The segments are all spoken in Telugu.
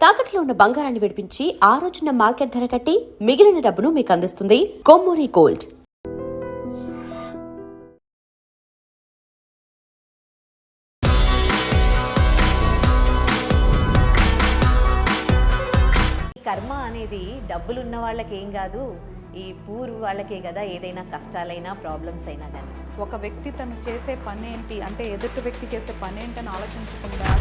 తాకట్లో ఉన్న బంగారాన్ని విడిపించి ఆ రోజున మార్కెట్ ధర కట్టి మిగిలిన డబ్బును మీకు అందిస్తుంది కొమ్మూరి గోల్డ్. కర్మ అనేది డబ్బులున్న వాళ్ళకి ఏం కాదు, ఈ పూర్ వాళ్ళకే కదా ఏదైనా కష్టాలైనా ప్రాబ్లమ్స్ అయినా కానీ. ఒక వ్యక్తి తను చేసే పని ఏంటి అంటే ఎదుటి వ్యక్తి చేసే పని ఏంటని ఆలోచించకుండా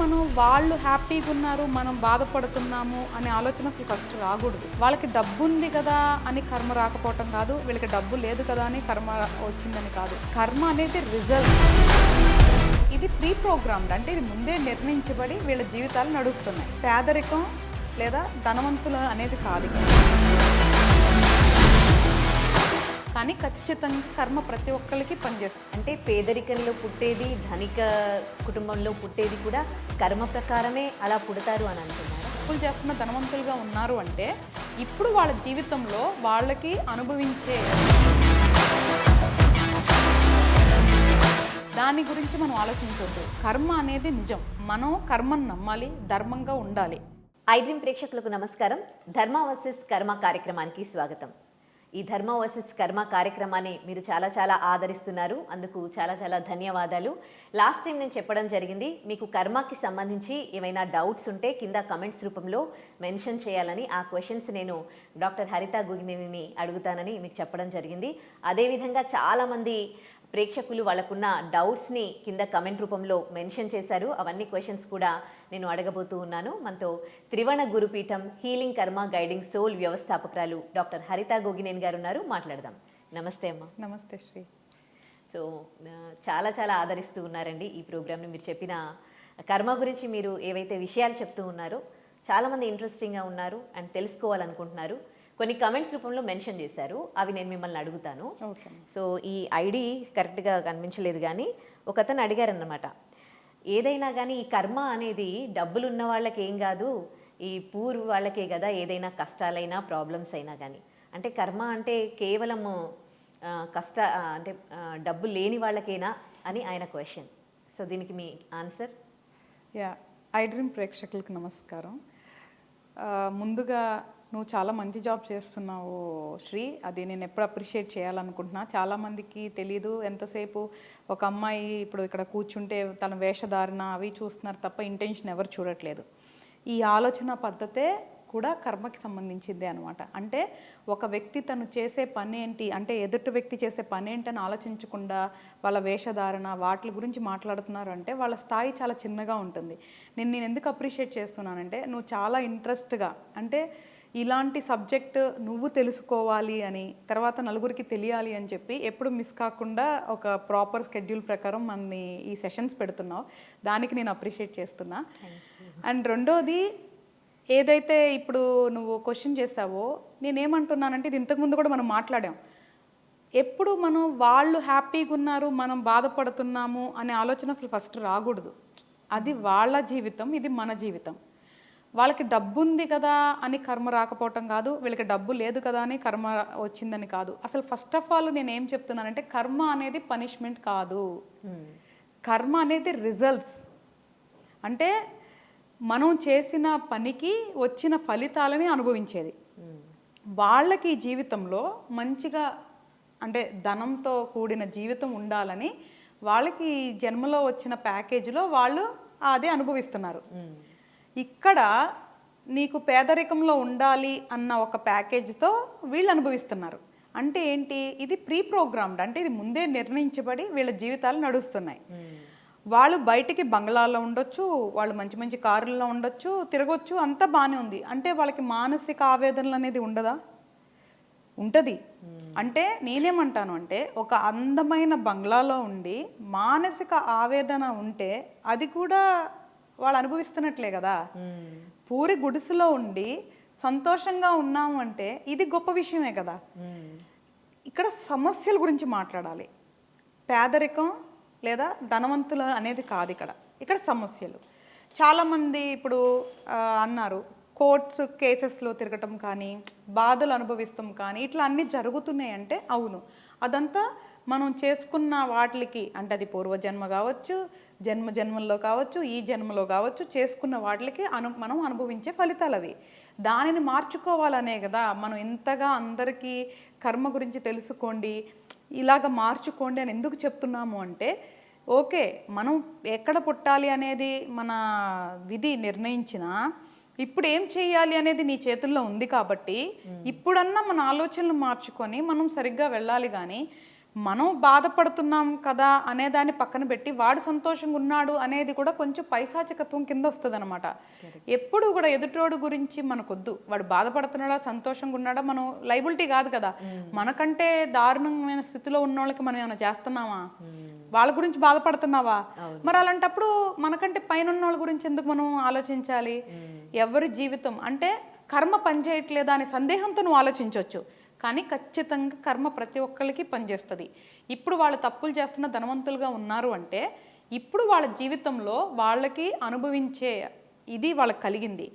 మనం వాళ్ళు హ్యాపీగా ఉన్నారు మనం బాధపడుతున్నాము అనే ఆలోచన అసలు ఫస్ట్ రాకూడదు. వాళ్ళకి డబ్బు ఉంది కదా అని కర్మ రాకపోవటం కాదు, వీళ్ళకి డబ్బు లేదు కదా అని కర్మ వచ్చిందని కాదు. కర్మ అనేది రిజల్ట్. ఇది ప్రీ ప్రోగ్రామ్డ్, అంటే ఇది ముందే నిర్ణయించబడి వీళ్ళ జీవితాలు నడుస్తున్నాయి. పేదరికం లేదా ధనవంతులు అనేది కాదు, కానీ ఖచ్చితంగా కర్మ ప్రతి ఒక్కరికి పనిచేస్తుంది. అంటే పేదరికంలో పుట్టేది, ధనిక కుటుంబంలో పుట్టేది కూడా కర్మ ప్రకారమే అలా పుడతారు అని అంటున్నారు. తప్పులు చేస్తున్న ధనవంతులుగా ఉన్నారు అంటే ఇప్పుడు వాళ్ళ జీవితంలో వాళ్ళకి అనుభవించే దాని గురించి మనం ఆలోచించవద్దు. కర్మ అనేది నిజం, మనం కర్మను నమ్మాలి, ధర్మంగా ఉండాలి. ఐడ్రీమ్ ప్రేక్షకులకు నమస్కారం. ధర్మ వర్సెస్ కర్మ కార్యక్రమానికి స్వాగతం. ఈ ధర్మ వర్సెస్ కర్మ కార్యక్రమాన్ని మీరు చాలా ఆదరిస్తున్నారు, అందుకు చాలా ధన్యవాదాలు. లాస్ట్ టైం నేను చెప్పడం జరిగింది, మీకు కర్మకి సంబంధించి ఏమైనా డౌట్స్ ఉంటే కింద కమెంట్స్ రూపంలో మెన్షన్ చేయాలని. ఆ క్వశ్చన్స్ నేను డాక్టర్ హరిత గోగినేనిని అడుగుతానని మీకు చెప్పడం జరిగింది. అదేవిధంగా చాలామంది ప్రేక్షకులు వాళ్ళకున్న డౌట్స్ని కింద కమెంట్ రూపంలో మెన్షన్ చేశారు. అవన్నీ క్వశ్చన్స్ కూడా నేను అడగబోతూ ఉన్నాను. మనతో త్రివర్ణ గురుపీఠం హీలింగ్ కర్మ గైడింగ్ సోల్ వ్యవస్థాపకురాలు డాక్టర్ హరిత గోగినేని గారు ఉన్నారు. మాట్లాడదాం. నమస్తే అమ్మ. నమస్తే శ్రీ. సో చాలా ఆదరిస్తూ ఉన్నారండి ఈ ప్రోగ్రామ్ని. మీరు చెప్పిన కర్మ గురించి మీరు ఏవైతే విషయాలు చెప్తూ ఉన్నారో చాలామంది ఇంట్రెస్టింగ్గా ఉన్నారు అండ్ తెలుసుకోవాలనుకుంటున్నారు. కొన్ని కమెంట్స్ రూపంలో మెన్షన్ చేశారు, అవి నేను మిమ్మల్ని అడుగుతాను. సో ఈ ఐడి కరెక్ట్గా కనిపించలేదు, కానీ ఒక అతను అడిగారన్నమాట, ఏదైనా కానీ ఈ కర్మ అనేది డబ్బులు ఉన్న వాళ్ళకి ఏం కాదు, ఈ పూర్ వాళ్ళకే కదా ఏదైనా కష్టాలైనా ప్రాబ్లమ్స్ అయినా కానీ. అంటే కర్మ అంటే కేవలం అంటే డబ్బు లేని వాళ్ళకేనా అని ఆయన క్వశ్చన్. సో దీనికి మీ ఆన్సర్? ఐడ్రీమ్ ప్రేక్షకులకు నమస్కారం. ముందుగా నువ్వు చాలా మంచి జాబ్ చేస్తున్నావు శ్రీ, అది నేను ఎప్పుడు అప్రిషియేట్ చేయాలనుకుంటున్నా. చాలామందికి తెలీదు, ఎంతసేపు ఒక అమ్మాయి ఇప్పుడు ఇక్కడ కూర్చుంటే తన వేషధారణ అవి చూస్తున్నారు తప్ప ఇంటెన్షన్ ఎవరు చూడట్లేదు. ఈ ఆలోచన పద్ధతే కూడా కర్మకి సంబంధించిందే అనమాట. అంటే ఒక వ్యక్తి తను చేసే పని ఏంటి అంటే ఎదుటి వ్యక్తి చేసే పని ఏంటని ఆలోచించకుండా వాళ్ళ వేషధారణ వాటి గురించి మాట్లాడుతున్నారు అంటే వాళ్ళ స్థాయి చాలా చిన్నగా ఉంటుంది. నేను ఎందుకు అప్రిషియేట్ చేస్తున్నానంటే నువ్వు చాలా ఇంట్రెస్ట్గా, అంటే ఇలాంటి సబ్జెక్ట్ నువ్వు తెలుసుకోవాలి అని, తర్వాత నలుగురికి తెలియాలి అని చెప్పి ఎప్పుడు మిస్ కాకుండా ఒక ప్రాపర్ స్కెడ్యూల్ ప్రకారం మనని ఈ సెషన్స్ పెడుతున్నావు, దానికి నేను అప్రిషియేట్ చేస్తున్నా. అండ్ రెండోది, ఏదైతే ఇప్పుడు నువ్వు క్వశ్చన్ చేసావో నేనేమంటున్నానంటే ఇది ఇంతకుముందు కూడా మనం మాట్లాడాం. ఎప్పుడు మనం వాళ్ళు హ్యాపీగా ఉన్నారు మనం బాధపడుతున్నాము అనే ఆలోచన అసలు ఫస్ట్ రాకూడదు. అది వాళ్ళ జీవితం, ఇది మన జీవితం. వాళ్ళకి డబ్బు ఉంది కదా అని కర్మ రాకపోవటం కాదు, వీళ్ళకి డబ్బు లేదు కదా అని కర్మ వచ్చిందని కాదు. అసలు ఫస్ట్ ఆఫ్ ఆల్ నేను ఏం చెప్తున్నానంటే కర్మ అనేది పనిష్మెంట్ కాదు, కర్మ అనేది రిజల్ట్స్. అంటే మనం చేసిన పనికి వచ్చిన ఫలితాలని అనుభవించేది. వాళ్ళకి జీవితంలో మంచిగా అంటే ధనంతో కూడిన జీవితం ఉండాలని వాళ్ళకి జన్మలో వచ్చిన ప్యాకేజీలో వాళ్ళు అదే అనుభవిస్తున్నారు. ఇక్కడ నీకు పేదరికంలో ఉండాలి అన్న ఒక ప్యాకేజ్తో వీళ్ళు అనుభవిస్తున్నారు. అంటే ఏంటి, ఇది ప్రీ ప్రోగ్రామ్డ్, అంటే ఇది ముందే నిర్ణయించబడి వీళ్ళ జీవితాలు నడుస్తున్నాయి. వాళ్ళు బయటికి బంగ్లాల్లో ఉండొచ్చు, వాళ్ళు మంచి కారుల్లో ఉండొచ్చు, తిరగొచ్చు, అంతా బాగానే ఉంది. అంటే వాళ్ళకి మానసిక ఆవేదనలు అనేది ఉండదా? ఉంటుంది. అంటే నేనేమంటాను అంటే ఒక అందమైన బంగ్లాలో ఉండి మానసిక ఆవేదన ఉంటే అది కూడా వాళ్ళు అనుభవిస్తున్నట్లే కదా. పూరి గుడిసెలో ఉండి సంతోషంగా ఉన్నాము అంటే ఇది గొప్ప విషయమే కదా. ఇక్కడ సమస్యల గురించి మాట్లాడాలి. పేదరికం లేదా ధనవంతులు అనేది కాదు ఇక్కడ సమస్యలు. చాలామంది ఇప్పుడు అన్నారు కోర్ట్స్ కేసెస్లో తిరగటం కానీ బాధలు అనుభవిస్తాం కానీ ఇట్లా అన్నీ జరుగుతున్నాయి అంటే అవును, అదంతా మనం చేసుకున్న వాటికి, అంటే అది పూర్వజన్మ కావచ్చు, జన్మల్లో కావచ్చు, ఈ జన్మలో కావచ్చు, చేసుకున్న వాటికి మనం అనుభవించే ఫలితాలు అవి. దానిని మార్చుకోవాలనే కదా మనం ఇంతగా అందరికీ కర్మ గురించి తెలుసుకోండి, ఇలాగ మార్చుకోండి అని ఎందుకు చెప్తున్నాము అంటే, ఓకే మనం ఎక్కడ పుట్టాలి అనేది మన విధి నిర్ణయించినా ఇప్పుడు ఏం చేయాలి అనేది నీ చేతుల్లో ఉంది కాబట్టి ఇప్పుడన్నా మన ఆలోచనలు మార్చుకొని మనం సరిగ్గా వెళ్ళాలి. కానీ మనం బాధపడుతున్నాం కదా అనే దాన్ని పక్కన పెట్టి వాడు సంతోషంగా ఉన్నాడు అనేది కూడా కొంచెం పైశాచికత్వం కింద వస్తుంది అనమాట. ఎప్పుడు కూడా ఎదుటోడు గురించి మనకొద్దు. వాడు బాధపడుతున్నాడా సంతోషంగా ఉన్నాడా మనం లైబిలిటీ కాదు కదా. మనకంటే దారుణమైన స్థితిలో ఉన్న వాళ్ళకి మనం ఏమైనా చేస్తున్నామా? వాళ్ళ గురించి బాధపడుతున్నావా? మరి అలాంటప్పుడు మనకంటే పైన ఉన్న వాళ్ళ గురించి ఎందుకు మనం ఆలోచించాలి? ఎవరి జీవితం అంటే కర్మ పనిచేయట్లేదా అనే సందేహంతో నువ్వు ఆలోచించవచ్చు. కానీ ఖచ్చితంగా కర్మ ప్రతి ఒక్కరికి పనిచేస్తుంది. ఇప్పుడు వాళ్ళు తప్పులు చేస్తున్న ధనవంతులుగా ఉన్నారు అంటే ఇప్పుడు వాళ్ళ జీవితంలో వాళ్ళకి అనుభవించే ఇది వాళ్ళకి కలిగింది.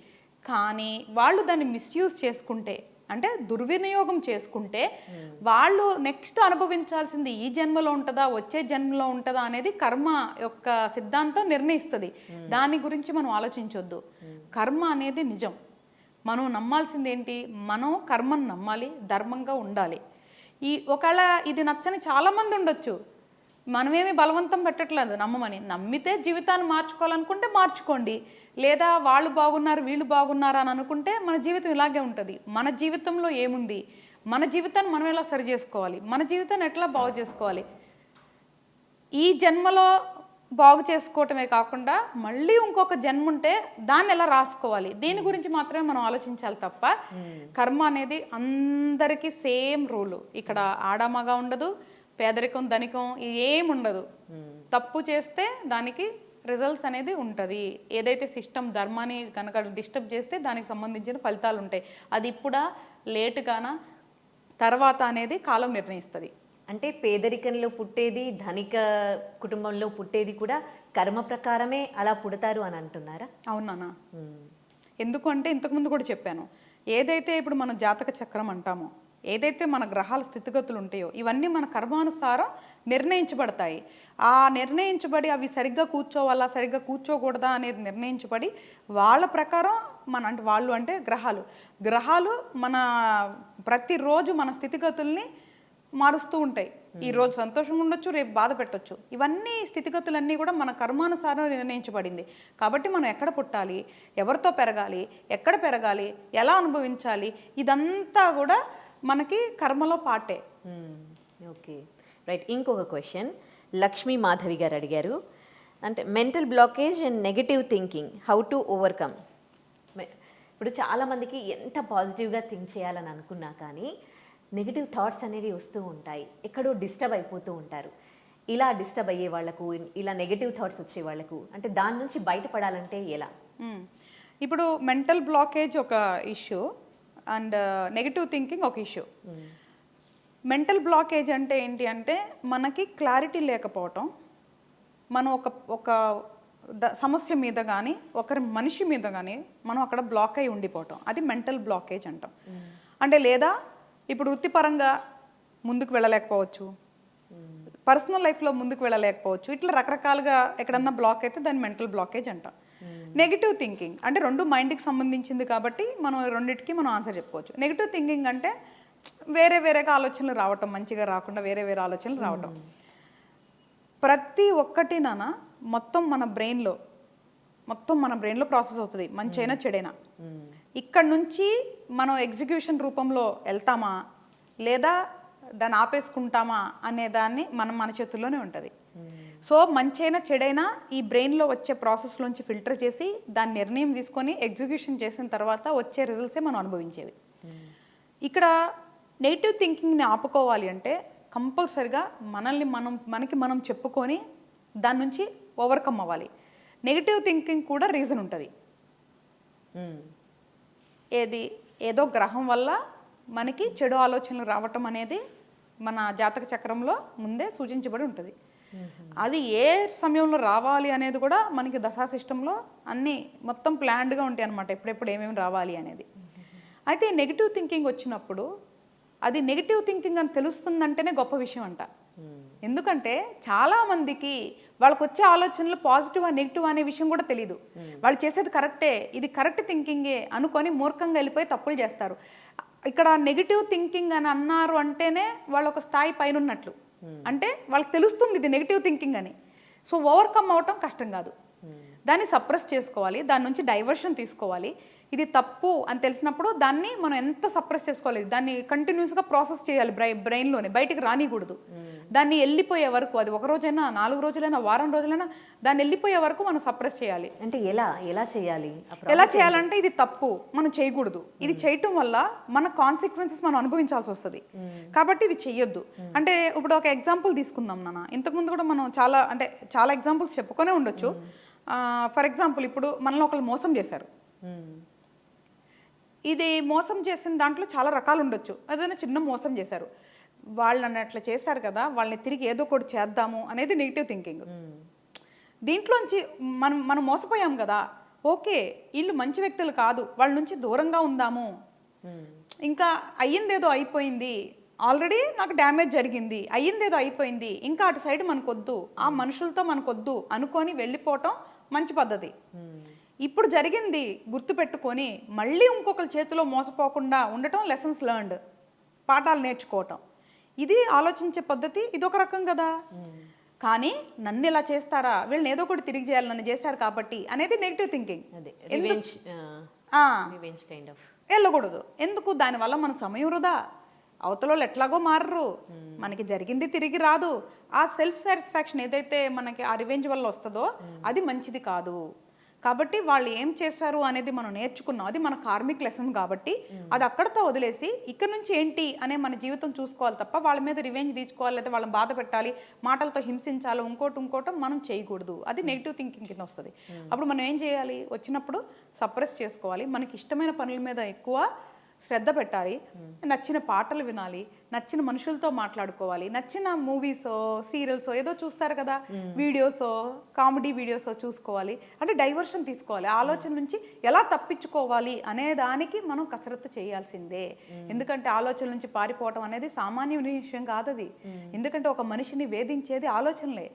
కానీ వాళ్ళు దాన్ని మిస్యూజ్ చేసుకుంటే అంటే దుర్వినియోగం చేసుకుంటే వాళ్ళు నెక్స్ట్ అనుభవించాల్సింది ఈ జన్మలో ఉంటుందా వచ్చే జన్మలో ఉంటుందా అనేది కర్మ యొక్క సిద్ధాంతం నిర్ణయిస్తుంది. దాని గురించి మనం ఆలోచించొద్దు. కర్మ అనేది నిజం. మనం నమ్మాల్సింది ఏంటి? మనం కర్మను నమ్మాలి, ధర్మంగా ఉండాలి. ఒకవేళ ఇది నచ్చని చాలామంది ఉండొచ్చు. మనమేమి బలవంతం పెట్టట్లేదు నమ్మమని. నమ్మితే జీవితాన్ని మార్చుకోవాలనుకుంటే మార్చుకోండి. లేదా వాళ్ళు బాగున్నారు వీళ్ళు బాగున్నారు అని అనుకుంటే మన జీవితం ఇలాగే ఉంటుంది. మన జీవితంలో ఏముంది? మన జీవితాన్ని మనం ఎలా సరి చేసుకోవాలి? మన జీవితాన్ని ఎట్లా బాగు చేసుకోవాలి? ఈ జన్మలో బాగు చేసుకోవటమే కాకుండా మళ్ళీ ఇంకొక జన్మ ఉంటే దాన్ని ఎలా రాసుకోవాలి, దీని గురించి మాత్రమే మనం ఆలోచించాలి తప్ప కర్మ అనేది అందరికీ సేమ్ రూలు. ఇక్కడ ఆడమగా ఉండదు, పేదరికం ధనికం ఏముండదు. తప్పు చేస్తే దానికి రిజల్ట్స్ అనేది ఉంటుంది. ఏదైతే సిస్టమ్ ధర్మాన్ని కనుక డిస్టర్బ్ చేస్తే దానికి సంబంధించిన ఫలితాలు ఉంటాయి. అది ఇప్పుడా లేటుగానా తర్వాత అనేది కాలం నిర్ణయిస్తుంది. అంటే పేదరికంలో పుట్టేది, ధనిక కుటుంబంలో పుట్టేది కూడా కర్మ ప్రకారమే అలా పుడతారు అని అంటున్నారా? అవునా? ఎందుకు అంటే ఇంతకుముందు కూడా చెప్పాను, ఏదైతే ఇప్పుడు మన జాతక చక్రం అంటామో, ఏదైతే మన గ్రహాల స్థితిగతులు ఉంటాయో ఇవన్నీ మన కర్మానుసారం నిర్ణయించబడతాయి. ఆ నిర్ణయించబడి అవి సరిగ్గా కూర్చోవాలా సరిగ్గా కూర్చోకూడదా అనేది నిర్ణయించబడి వాళ్ళ ప్రకారం అంటే వాళ్ళు అంటే గ్రహాలు మన ప్రతిరోజు మన స్థితిగతుల్ని మారుస్తూ ఉంటాయి. ఈరోజు సంతోషంగా ఉండొచ్చు, రేపు బాధ పెట్టొచ్చు. ఇవన్నీ స్థితిగతులన్నీ కూడా మన కర్మానుసారం నిర్ణయించబడింది. కాబట్టి మనం ఎక్కడ పుట్టాలి, ఎవరితో పెరగాలి, ఎక్కడ పెరగాలి, ఎలా అనుభవించాలి, ఇదంతా కూడా మనకి కర్మలో పాటే. Okay, right. ఇంకొక క్వశ్చన్ లక్ష్మీ మాధవి గారు అడిగారు. అంటే mental blockage and negative thinking how to overcome. ఇప్పుడు చాలామందికి ఎంత పాజిటివ్గా థింక్ చేయాలని అనుకున్నా కానీ నెగిటివ్ థాట్స్ అనేవి వస్తూ ఉంటాయి, ఎక్కడో డిస్టర్బ్ అయిపోతూ ఉంటారు. ఇలా డిస్టర్బ్ అయ్యే వాళ్లకు, ఇలా నెగిటివ్ థాట్స్ వచ్చే వాళ్లకు అంటే దాని నుంచి బయటపడాలంటే ఎలా? ఇప్పుడు మెంటల్ బ్లాకేజ్ ఒక ఇష్యూ అండ్ నెగిటివ్ థింకింగ్ ఒక ఇష్యూ. మెంటల్ బ్లాకేజ్ అంటే ఏంటి అంటే మనకి క్లారిటీ లేకపోవటం, మనం ఒక సమస్య మీద కానీ ఒకరి మనిషి మీద కానీ మనం అక్కడ బ్లాక్ అయి ఉండిపోవటం, అది మెంటల్ బ్లాకేజ్ అంటాం. అంటే లేదా ఇప్పుడు వృత్తిపరంగా ముందుకు వెళ్ళలేకపోవచ్చు, పర్సనల్ లైఫ్లో ముందుకు వెళ్ళలేకపోవచ్చు, ఇట్లా రకరకాలుగా ఎక్కడన్నా బ్లాక్ అయితే దాన్ని మెంటల్ బ్లాకేజ్ అంటాం. నెగిటివ్ థింకింగ్ అంటే రెండు మైండ్కి సంబంధించింది కాబట్టి మనం రెండింటికి మనం ఆన్సర్ చెప్పుకోవచ్చు. నెగిటివ్ థింకింగ్ అంటే వేరేగా ఆలోచనలు రావటం, మంచిగా రాకుండా వేరే ఆలోచనలు రావటం. ప్రతి ఒక్కటి మొత్తం మన బ్రెయిన్లో ప్రాసెస్ అవుతుంది, మంచైనా చెడైనా. ఇక్కడ నుంచి మనం ఎగ్జిక్యూషన్ రూపంలో వెళ్తామా లేదా దాన్ని ఆపేసుకుంటామా అనే దాన్ని మన చేతుల్లోనే ఉంటుంది. సో మంచైనా చెడైనా ఈ బ్రెయిన్లో వచ్చే ప్రాసెస్లోంచి ఫిల్టర్ చేసి దాని నిర్ణయం తీసుకొని ఎగ్జిక్యూషన్ చేసిన తర్వాత వచ్చే రిజల్ట్సే మనం అనుభవించేవి. ఇక్కడ నెగిటివ్ థింకింగ్ని ఆపుకోవాలి అంటే కంపల్సరిగా మనకి మనం చెప్పుకొని దాని నుంచి ఓవర్కమ్ అవ్వాలి. నెగిటివ్ థింకింగ్ కూడా రీజన్ ఉంటుంది. ఏదో గ్రహం వల్ల మనకి చెడు ఆలోచనలు రావటం అనేది మన జాతక చక్రంలో ముందే సూచించబడి ఉంటుంది. అది ఏ సమయంలో రావాలి అనేది కూడా మనకి దశా సిస్టంలో అన్నీ మొత్తం ప్లాన్డ్గా ఉంటాయి అన్నమాట, ఎప్పుడెప్పుడు ఏమేమి రావాలి అనేది. అయితే నెగిటివ్ థింకింగ్ వచ్చినప్పుడు అది నెగిటివ్ థింకింగ్ అని తెలుస్తుందంటేనే గొప్ప విషయం అంట. ఎందుకంటే చాలా మందికి వాళ్ళకి వచ్చే ఆలోచనలు పాజిటివ్ నెగిటివ్ అనే విషయం కూడా తెలియదు. వాళ్ళు చేసేది కరెక్టే, ఇది కరెక్ట్ థింకింగే అనుకొని మూర్ఖంగా వెళ్ళిపోయి తప్పులు చేస్తారు. ఇక్కడ నెగిటివ్ థింకింగ్ అని అన్నారు అంటేనే వాళ్ళు ఒక స్థాయి పైన ఉన్నట్లు. అంటే వాళ్ళకి తెలుస్తుంది ఇది నెగిటివ్ థింకింగ్ అని. సో ఓవర్కమ్ అవటం కష్టం కాదు, దాన్ని సప్రెస్ చేసుకోవాలి, దాని నుంచి డైవర్షన్ తీసుకోవాలి. ఇది తప్పు అని తెలిసినప్పుడు దాన్ని మనం ఎంత సప్రెస్ చేసుకోవాలి, దాన్ని కంటిన్యూస్గా ప్రాసెస్ చేయాలి బ్రెయిన్లోనే, బయటికి రానికూడదు. దాన్ని వెళ్ళిపోయే వరకు, అది ఒక రోజైనా 4 రోజులైనా వారం రోజులైనా దాన్ని వెళ్ళిపోయే వరకు మనం సప్రెస్ చేయాలి. అంటే ఎలా చేయాలి? ఎలా చేయాలంటే ఇది తప్పు, మనం చేయకూడదు, ఇది చేయటం వల్ల మన కాన్సిక్వెన్సెస్ మనం అనుభవించాల్సి వస్తుంది, కాబట్టి ఇది చెయ్యొద్దు. అంటే ఇప్పుడు ఒక ఎగ్జాంపుల్ తీసుకుందాం నాన్న. ఇంతకుముందు కూడా మనం చాలా ఎగ్జాంపుల్స్ చెప్పుకొనే ఉండొచ్చు. ఫర్ ఎగ్జాంపుల్ ఇప్పుడు మనల్ని ఒకళ్ళు మోసం చేశారు. ఇది మోసం చేసిన దాంట్లో చాలా రకాలు ఉండొచ్చు. ఏదైనా చిన్న మోసం చేశారు, వాళ్ళని అట్లా చేశారు కదా, వాళ్ళని తిరిగి ఏదో ఒకటి చేద్దాము అనేది నెగిటివ్ థింకింగ్. దీంట్లోంచి మనం మోసపోయాం కదా, ఓకే వీళ్ళు మంచి వ్యక్తులు కాదు, వాళ్ళ నుంచి దూరంగా ఉందాము, ఇంకా అయ్యిందేదో అయిపోయింది, ఆల్రెడీ నాకు డ్యామేజ్ జరిగింది, అయ్యిందేదో అయిపోయింది, ఇంకా అటు సైడ్ మనకొద్దు, ఆ మనుషులతో మనకొద్దు అనుకొని వెళ్ళిపోవటం మంచి పద్ధతి. ఇప్పుడు జరిగింది గుర్తుపెట్టుకొని మళ్ళీ ఇంకొకరి చేతిలో మోసపోకుండా ఉండటం లెసన్స్ లెర్న్డ్, పాఠాలు నేర్చుకోవటం, ఇది ఆలోచించే పద్ధతి. ఇది ఒక రకం కదా. కానీ నన్ను ఇలా చేస్తారా, వీళ్ళని ఏదో ఒకటి తిరిగి చేయాలి, నన్ను చేశారు కాబట్టి అనేది నెగిటివ్ థింకింగ్. వెళ్ళకూడదు. ఎందుకు? దానివల్ల మన సమయం వృధా, అవతల ఎట్లాగో మారరు, మనకి జరిగింది తిరిగి రాదు. ఆ సెల్ఫ్ సాటిస్ఫాక్షన్ ఏదైతే మనకి ఆ రివెంజ్ వల్ల వస్తుందో అది మంచిది కాదు. కాబట్టి వాళ్ళు ఏం చేశారు అనేది మనం నేర్చుకున్నాం, అది మన కార్మిక్ లెసన్ కాబట్టి అది అక్కడితో వదిలేసి ఇక్కడ నుంచి ఏంటి అనే మన జీవితం చూసుకోవాలి తప్ప వాళ్ళ మీద రివెంజ్ తీసుకోవాలి, లేదా వాళ్ళని బాధ పెట్టాలి, మాటలతో హింసించాలి, ఇంకోటి మనం చేయకూడదు. అది నెగిటివ్ థింకింగ్ కింద వస్తుంది. అప్పుడు మనం ఏం చేయాలి? వచ్చినప్పుడు సప్రెస్ చేసుకోవాలి, మనకి ఇష్టమైన పనుల మీద ఎక్కువ శ్రద్ధ పెట్టాలి, నచ్చిన పాటలు వినాలి, నచ్చిన మనుషులతో మాట్లాడుకోవాలి, నచ్చిన మూవీసో సీరియల్సో ఏదో చూస్తారు కదా, వీడియోసో కామెడీ వీడియోసో చూసుకోవాలి. అంటే డైవర్షన్ తీసుకోవాలి, ఆలోచన నుంచి ఎలా తప్పించుకోవాలి అనే దానికి మనం కసరత్తు చేయాల్సిందే. ఎందుకంటే ఆలోచన నుంచి పారిపోవటం అనేది సామాన్య విషయం కాదు అది. ఎందుకంటే ఒక మనిషిని వేధించేది ఆలోచనలే.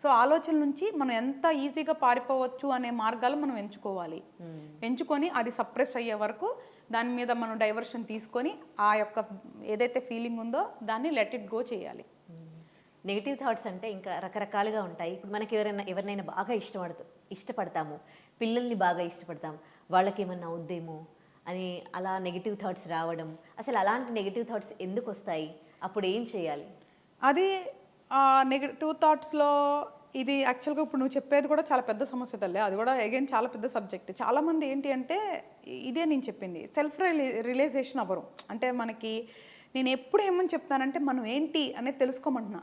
సో ఆలోచన నుంచి మనం ఎంత ఈజీగా పారిపోవచ్చు అనే మార్గాలు మనం ఎంచుకొని అది సప్రెస్ అయ్యే వరకు దాని మీద మనం డైవర్షన్ తీసుకొని ఆ యొక్క ఏదైతే ఫీలింగ్ ఉందో దాన్ని లెట్ ఇట్ గో చేయాలి. నెగిటివ్ థాట్స్ అంటే ఇంకా రకరకాలుగా ఉంటాయి. ఇప్పుడు మనకి ఎవరినైనా బాగా ఇష్టపడతాము, పిల్లల్ని బాగా ఇష్టపడతాం, వాళ్ళకి ఏమన్నా అవుద్దేమో అని అలా నెగిటివ్ థాట్స్ రావడం, అసలు అలాంటి నెగిటివ్ థాట్స్ ఎందుకు వస్తాయి, అప్పుడు ఏం చేయాలి? అది నెగిటివ్ థాట్స్లో ఇది యాక్చువల్గా ఇప్పుడు నువ్వు చెప్పేది కూడా చాలా పెద్ద సమస్య తల్లి, అది కూడా అగైన్ చాలా పెద్ద సబ్జెక్ట్. చాలామంది ఏంటి అంటే ఇదే నేను చెప్పింది, సెల్ఫ్ రియలైజేషన్ అవ్వరు. అంటే మనకి నేను ఎప్పుడు ఏమని చెప్తానంటే మనం ఏంటి అనేది తెలుసుకోమంటున్నా.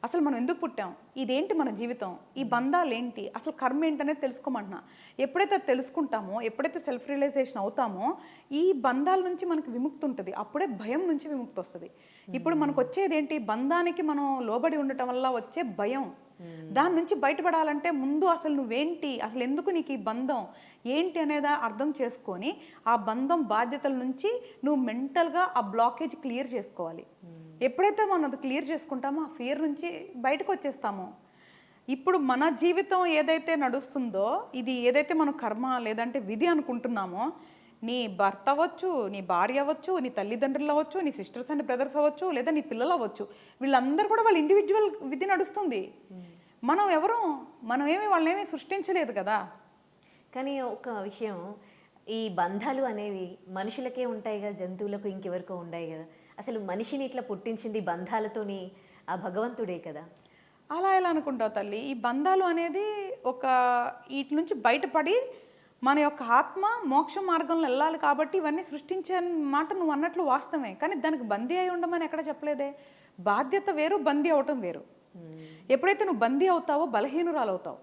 అసలు మనం ఎందుకు పుట్టాం, ఇదేంటి మన జీవితం, ఈ బంధాలు ఏంటి, అసలు కర్మ ఏంటనేది తెలుసుకోమంటున్నా. ఎప్పుడైతే తెలుసుకుంటామో, ఎప్పుడైతే సెల్ఫ్ రియలైజేషన్ అవుతామో ఈ బంధాల నుంచి మనకు విముక్తి ఉంటుంది, అప్పుడే భయం నుంచి విముక్తి వస్తుంది. ఇప్పుడు మనకు వచ్చేది ఏంటి, బంధానికి మనం లోబడి ఉండటం వల్ల వచ్చే భయం. దాని నుంచి బయటపడాలంటే ముందు అసలు నువ్వేంటి, అసలు ఎందుకు నీకు ఈ బంధం ఏంటి అనేది అర్థం చేసుకొని ఆ బంధం బాధ్యతల నుంచి నువ్వు మెంటల్గా ఆ బ్లాకేజ్ క్లియర్ చేసుకోవాలి. ఎప్పుడైతే మనం అది క్లియర్ చేసుకుంటామో ఆ ఫియర్ నుంచి బయటకు వచ్చేస్తామో. ఇప్పుడు మన జీవితం ఏదైతే నడుస్తుందో, ఇది ఏదైతే మనం కర్మ లేదంటే విధి అనుకుంటున్నామో, నీ భర్త అవ్వచ్చు, నీ భార్య అవ్వచ్చు, నీ తల్లిదండ్రులు అవ్వచ్చు, నీ సిస్టర్స్ అండ్ బ్రదర్స్ అవ్వచ్చు, లేదా నీ పిల్లలు అవ్వచ్చు, వీళ్ళందరూ కూడా వాళ్ళ ఇండివిజువల్ విధి నడుస్తుంది. మనం ఏమి వాళ్ళనేమి సృష్టించలేదు కదా. కానీ ఒక విషయం, ఈ బంధాలు అనేవి మనుషులకే ఉంటాయి కదా, జంతువులకు ఇంకెవరికో ఉంటాయి కదా. అసలు మనిషిని ఇట్లా పుట్టించింది బంధాలతోని ఆ భగవంతుడే కదా. అలా ఎలా అనుకుంటావు తల్లి? ఈ బంధాలు అనేది వీటి నుంచి బయటపడి మన యొక్క ఆత్మ మోక్ష మార్గంలో వెళ్ళాలి కాబట్టి ఇవన్నీ సృష్టించే మాట నువ్వు అన్నట్లు వాస్తవమే. కానీ దానికి బందీ అయి ఉండమని ఎక్కడ చెప్పలేదే. బాధ్యత వేరు, బందీ అవటం వేరు. ఎప్పుడైతే నువ్వు బందీ అవుతావో బలహీనురాలు అవుతావు.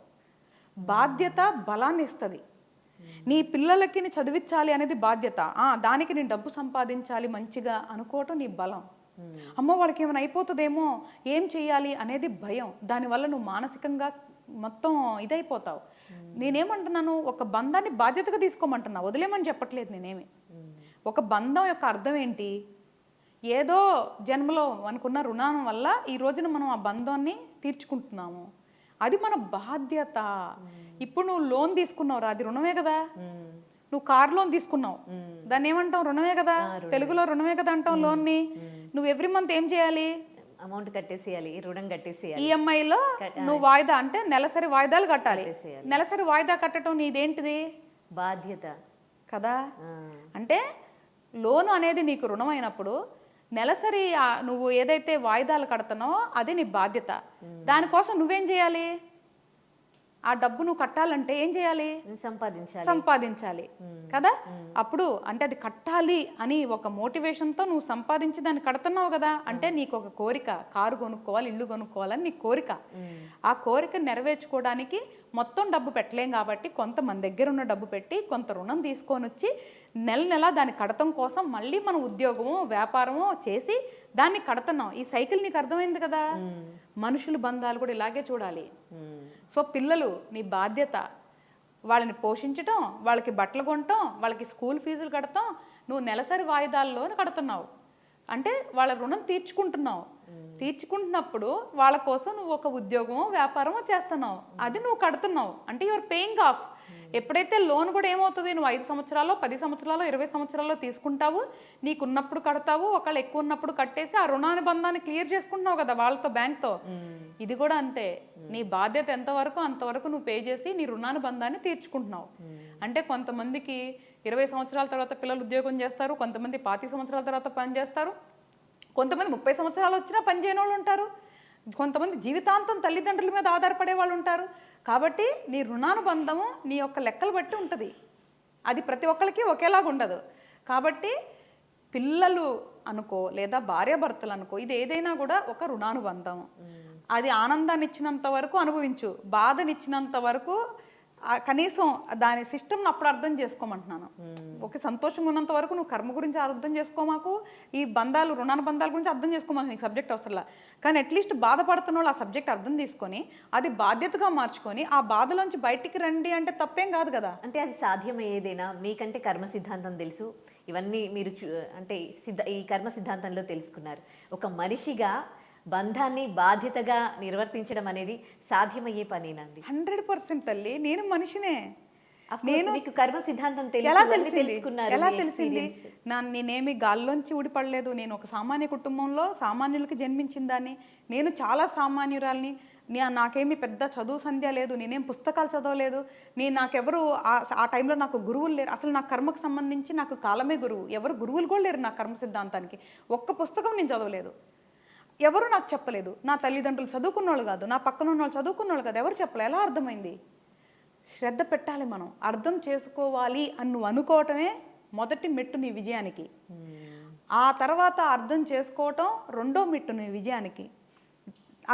బాధ్యత బలాన్ని ఇస్తుంది. నీ పిల్లలకి నీ చదివించాలి అనేది బాధ్యత, దానికి నేను డబ్బు సంపాదించాలి మంచిగా అనుకోవటం నీ బలం. అమ్మో వాళ్ళకి ఏమైనా అయిపోతుందేమో, ఏం చెయ్యాలి అనేది భయం. దానివల్ల నువ్వు మానసికంగా మొత్తం ఇదైపోతావు. నేనేమంటున్నాను, ఒక బంధాన్ని బాధ్యతగా తీసుకోమంటున్నా, వదిలేమని చెప్పట్లేదు నేనేమి. ఒక బంధం యొక్క అర్థం ఏంటి, ఏదో జన్మలో అనుకున్న రుణం వల్ల ఈ రోజున మనం ఆ బంధాన్ని తీర్చుకుంటున్నాము. అది మన బాధ్యత. ఇప్పుడు నువ్వు లోన్ తీసుకున్నావు, అది రుణమే కదా. నువ్వు కార్ లోన్ తీసుకున్నావు, దాన్ని ఏమంటావు? రుణమే కదా. తెలుగులో రుణమే కదా అంటాం లోన్ని. నువ్వు ఎవ్రీ మంత్ ఏం చేయాలి? అమౌంట్ కట్టేసేయాలి, రుణం కట్టేసేయాలి. ఈఎంఐలో నువ్వు వాయిదా అంటే నెలసరి వాయిదాలు కట్టాలి. నెలసరి వాయిదా కట్టడం నీదేంటిది? బాధ్యత కదా. అంటే లోను అనేది నీకు రుణం అయినప్పుడు నెలసరి నువ్వు ఏదైతే వాయిదాలు కడుతున్నావో అది నీ బాధ్యత. దానికోసం నువ్వేం చేయాలి? ఆ డబ్బు నువ్వు కట్టాలంటే ఏం చేయాలి? సంపాదించాలి కదా. అప్పుడు అంటే అది కట్టాలి అని ఒక మోటివేషన్తో నువ్వు సంపాదించి దాన్ని కడుతున్నావు కదా. అంటే నీకు ఒక కోరిక, కారు కొనుక్కోవాలి, ఇల్లు కొనుక్కోవాలని నీ కోరిక. ఆ కోరిక నెరవేర్చుకోవడానికి మొత్తం డబ్బు పెట్టలేం కాబట్టి కొంత మన దగ్గర ఉన్న డబ్బు పెట్టి కొంత రుణం తీసుకొని వచ్చి నెల దాన్ని కడతం కోసం మళ్ళీ మనం ఉద్యోగమో వ్యాపారమో చేసి దాన్ని కడుతున్నాం. ఈ సైకిల్ నీకు అర్థమైంది కదా. మనుషుల బంధాలు కూడా ఇలాగే చూడాలి. సో పిల్లలు నీ బాధ్యత, వాళ్ళని పోషించటం, వాళ్ళకి బట్టలు కొనటం, వాళ్ళకి స్కూల్ ఫీజులు కడతాం. నువ్వు నెలసరి వాయిదాల్లోనే కడుతున్నావు అంటే వాళ్ళ రుణం తీర్చుకుంటున్నావు. తీర్చుకుంటున్నప్పుడు వాళ్ళ కోసం నువ్వు ఒక ఉద్యోగమో వ్యాపారమో చేస్తున్నావు, అది నువ్వు కడుతున్నావు అంటే యువర్ పేయింగ్ ఆఫ్. ఎప్పుడైతే లోన్ కూడా ఏమవుతుంది, నువ్వు 5 సంవత్సరాల్లో 10 సంవత్సరాల్లో 20 సంవత్సరాల్లో తీసుకుంటావు, నీకున్నప్పుడు కడతావు, ఒకళ్ళు ఎక్కువ ఉన్నప్పుడు కట్టేసి ఆ రుణానుబంధాన్ని క్లియర్ చేసుకుంటున్నావు కదా వాళ్ళతో, బ్యాంక్తో. ఇది కూడా అంతే. నీ బాధ్యత ఎంతవరకు అంతవరకు నువ్వు పే చేసి నీ రుణానుబంధాన్ని తీర్చుకుంటున్నావు. అంటే కొంతమందికి 20 సంవత్సరాల తర్వాత పిల్లలు ఉద్యోగం చేస్తారు, కొంతమంది 25 సంవత్సరాల తర్వాత పని చేస్తారు, కొంతమంది 30 సంవత్సరాలు వచ్చినా పని చేయని వాళ్ళు ఉంటారు, కొంతమంది జీవితాంతం తల్లిదండ్రుల మీద ఆధారపడే వాళ్ళు ఉంటారు. కాబట్టి నీ రుణానుబంధము నీ యొక్క లెక్కలు బట్టి ఉంటుంది. అది ప్రతి ఒక్కరికి ఒకేలాగా ఉండదు. కాబట్టి పిల్లలు అనుకో లేదా భార్యాభర్తలు అనుకో, ఇది ఏదైనా కూడా ఒక రుణానుబంధం. అది ఆనందాన్ని ఇచ్చినంత వరకు అనుభవించు, బాధనిచ్చినంత వరకు కనీసం దాని సిస్టమ్ని అప్పుడు అర్థం చేసుకోమంటున్నాను. ఒక సంతోషంగా ఉన్నంత వరకు నువ్వు కర్మ గురించి అర్థం చేసుకోమాకు, ఈ బంధాలు రుణానుబంధాల గురించి అర్థం చేసుకోమాకు, నీకు సబ్జెక్ట్ అవసరంలా. కానీ అట్లీస్ట్ బాధపడుతున్న వాళ్ళు ఆ సబ్జెక్ట్ అర్థం తీసుకొని అది బాధ్యతగా మార్చుకొని ఆ బాధలోంచి బయటికి రండి అంటే తప్పేం కాదు కదా. అంటే అది సాధ్యమయ్యేదేనా? మీకంటే కర్మ సిద్ధాంతం తెలుసు, ఇవన్నీ మీరు అంటే ఈ కర్మ సిద్ధాంతంలో తెలుసుకున్నారు. ఒక మనిషిగా బంధాన్ని బాధ్యతగా నిర్వర్తించడం అనేది సాధ్యమయ్యే పనేనండి? 100% తల్లి. నేను మనిషినే. మీకు కర్మ సిద్ధాంతం ఎలా తెలిసింది? నేనేమి గాల్లోంచి ఊడిపడలేదు. నేను ఒక సామాన్య కుటుంబంలో సామాన్యులకి జన్మించిన దాన్ని. నేను చాలా సామాన్యురాల్ని. నాకేమి పెద్ద చదువు సంధ్య లేదు, నేనేం పుస్తకాలు చదవలేదు, నాకెవరు ఆ టైంలో నాకు గురువులు లేరు. అసలు నా కర్మకు సంబంధించి నాకు కాలమే గురువు. ఎవరు గురువులు కూడా లేరు నా కర్మ సిద్ధాంతానికి. ఒక్క పుస్తకం నేను చదవలేదు, ఎవరు నాకు చెప్పలేదు. నా తల్లిదండ్రులు చదువుకున్న వాళ్ళు కాదు, నా పక్కన ఉన్న వాళ్ళు చదువుకున్న వాళ్ళు కాదు, ఎవరు చెప్పలేదు. ఎలా అర్థమైంది? శ్రద్ధ పెట్టాలి, మనం అర్థం చేసుకోవాలి అని నువ్వు అనుకోవటమే మొదటి మెట్టు నీ విజయానికి. ఆ తర్వాత అర్థం చేసుకోవటం రెండో మెట్టు నీ విజయానికి.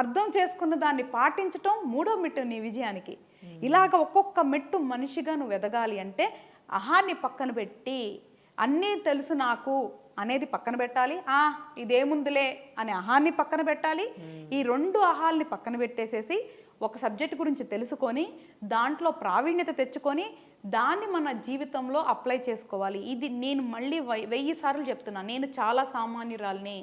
అర్థం చేసుకున్న దాన్ని పాటించటం మూడో మెట్టు నీ విజయానికి. ఇలాగ ఒక్కొక్క మెట్టు మనిషిగా నువ్వు ఎదగాలి అంటే అహాన్ని పక్కన పెట్టి అన్నీ తెలుసు నాకు అనేది పక్కన పెట్టాలి, ఇదేముందిలే అనే అహాన్ని పక్కన పెట్టాలి. ఈ రెండు అహాల్ని పక్కన పెట్టేసేసి ఒక సబ్జెక్ట్ గురించి తెలుసుకొని దాంట్లో ప్రావీణ్యత తెచ్చుకొని దాన్ని మన జీవితంలో అప్లై చేసుకోవాలి. ఇది నేను మళ్ళీ 1000 సార్లు చెప్తున్నాను. నేను చాలా సామాన్యురాలిని.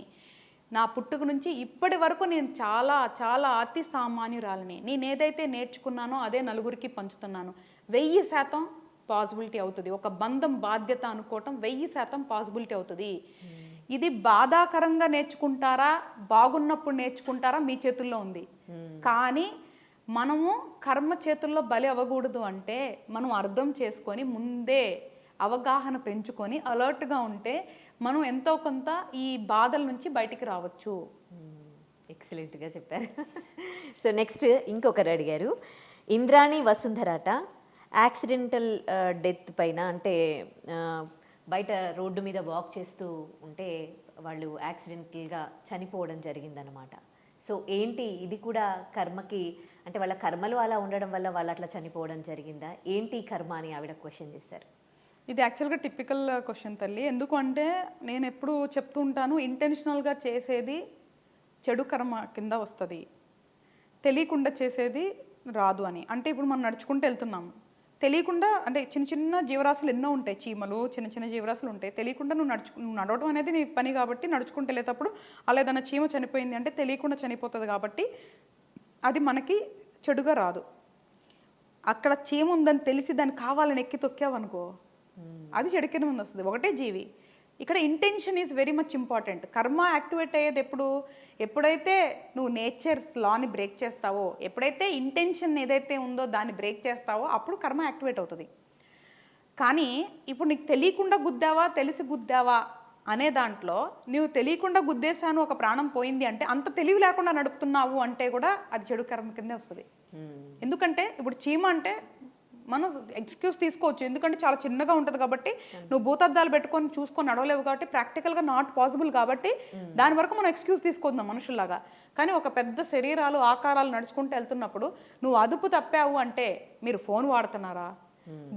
నా పుట్టుక నుంచి ఇప్పటి వరకు నేను చాలా చాలా అతి సామాన్యురాలిని. నేను ఏదైతే నేర్చుకున్నానో అదే నలుగురికి పంచుతున్నాను. 1000% పాసిబిలిటీ అవుతుంది. ఒక బంధం బాధ్యత అనుకోవటం 1000% పాసిబిలిటీ అవుతుంది. ఇది బాధాకరంగా నేర్చుకుంటారా, బాగున్నప్పుడు నేర్చుకుంటారా, మీ చేతుల్లో ఉంది. కానీ మనము కర్మ చేతుల్లో బలి అవ్వకూడదు అంటే మనం అర్థం చేసుకొని ముందే అవగాహన పెంచుకొని అలర్ట్గా ఉంటే మనం ఎంతో కొంత ఈ బాధల నుంచి బయటికి రావచ్చు. ఎక్సలెంట్గా చెప్పారు. సో నెక్స్ట్ ఇంకొకరు అడిగారు, ఇంద్రాణి వసుంధరాట యాక్సిడెంటల్ డెత్ పైన, అంటే బయట రోడ్డు మీద వాక్ చేస్తూ ఉంటే వాళ్ళు యాక్సిడెంటల్గా చనిపోవడం జరిగిందనమాట. సో ఏంటి ఇది కూడా కర్మకి, అంటే వాళ్ళ కర్మలు అలా ఉండడం వల్ల వాళ్ళు అట్లా చనిపోవడం జరిగిందా, ఏంటి కర్మ అని ఆవిడ క్వశ్చన్ చేశారు. ఇది యాక్చువల్గా టిపికల్ క్వశ్చన్ తల్లి. ఎందుకు అంటే నేను ఎప్పుడు చెప్తూ ఉంటాను, ఇంటెన్షనల్గా చేసేది చెడు కర్మ కింద వస్తుంది, తెలియకుండా చేసేది రాదు అని. అంటే ఇప్పుడు మనం నడుచుకుంటూ వెళ్తున్నాం, తెలియకుండా అంటే చిన్న చిన్న జీవరాశులు ఎన్నో ఉంటాయి, చీమలు చిన్న చిన్న జీవరాశులు ఉంటాయి, తెలియకుండా నువ్వు నడవడం అనేది నీ పని కాబట్టి నడుచుకుంటూ వెళ్ళేటప్పుడు అలా ఏదైనా చీమ చనిపోయింది అంటే తెలియకుండా చనిపోతుంది కాబట్టి అది మనకి చెడుగా రాదు. అక్కడ చీమ ఉందని తెలిసి దాన్ని కావాలని ఎక్కి తొక్కావనుకో అది చెడు కింద ముందు వస్తుంది. ఒకటే జీవి. ఇక్కడ intention is very much important. కర్మ యాక్టివేట్ అయ్యేది ఎప్పుడైతే నువ్వు నేచర్స్ లాని బ్రేక్ చేస్తావో, ఎప్పుడైతే ఇంటెన్షన్ ఏదైతే ఉందో దాన్ని బ్రేక్ చేస్తావో అప్పుడు కర్మ యాక్టివేట్ అవుతుంది. కానీ ఇప్పుడు నీకు తెలియకుండా గుద్దావా తెలిసి గుద్దావా అనే దాంట్లో నువ్వు తెలియకుండా గుద్దేశాను ఒక ప్రాణం పోయింది అంటే అంత తెలివి లేకుండా నడుపుతున్నావు అంటే కూడా అది చెడు కర్మ కిందే వస్తుంది. ఎందుకంటే ఇప్పుడు చీమ అంటే మనం ఎక్స్క్యూజ్ తీసుకోవచ్చు, ఎందుకంటే చాలా చిన్నగా ఉంటుంది కాబట్టి నువ్వు భూతద్దాలు పెట్టుకొని చూసుకొని నడవలేవు కాబట్టి ప్రాక్టికల్గా నాట్ పాసిబుల్ కాబట్టి దాని వరకు మనం ఎక్స్క్యూజ్ తీసుకుందాం మనుషుల్లాగా. కానీ ఒక పెద్ద శరీరాలు ఆకారాలు నడుచుకుంటూ వెళ్తున్నప్పుడు నువ్వు అదుపు తప్పావు అంటే మీరు ఫోన్ వాడుతున్నారా,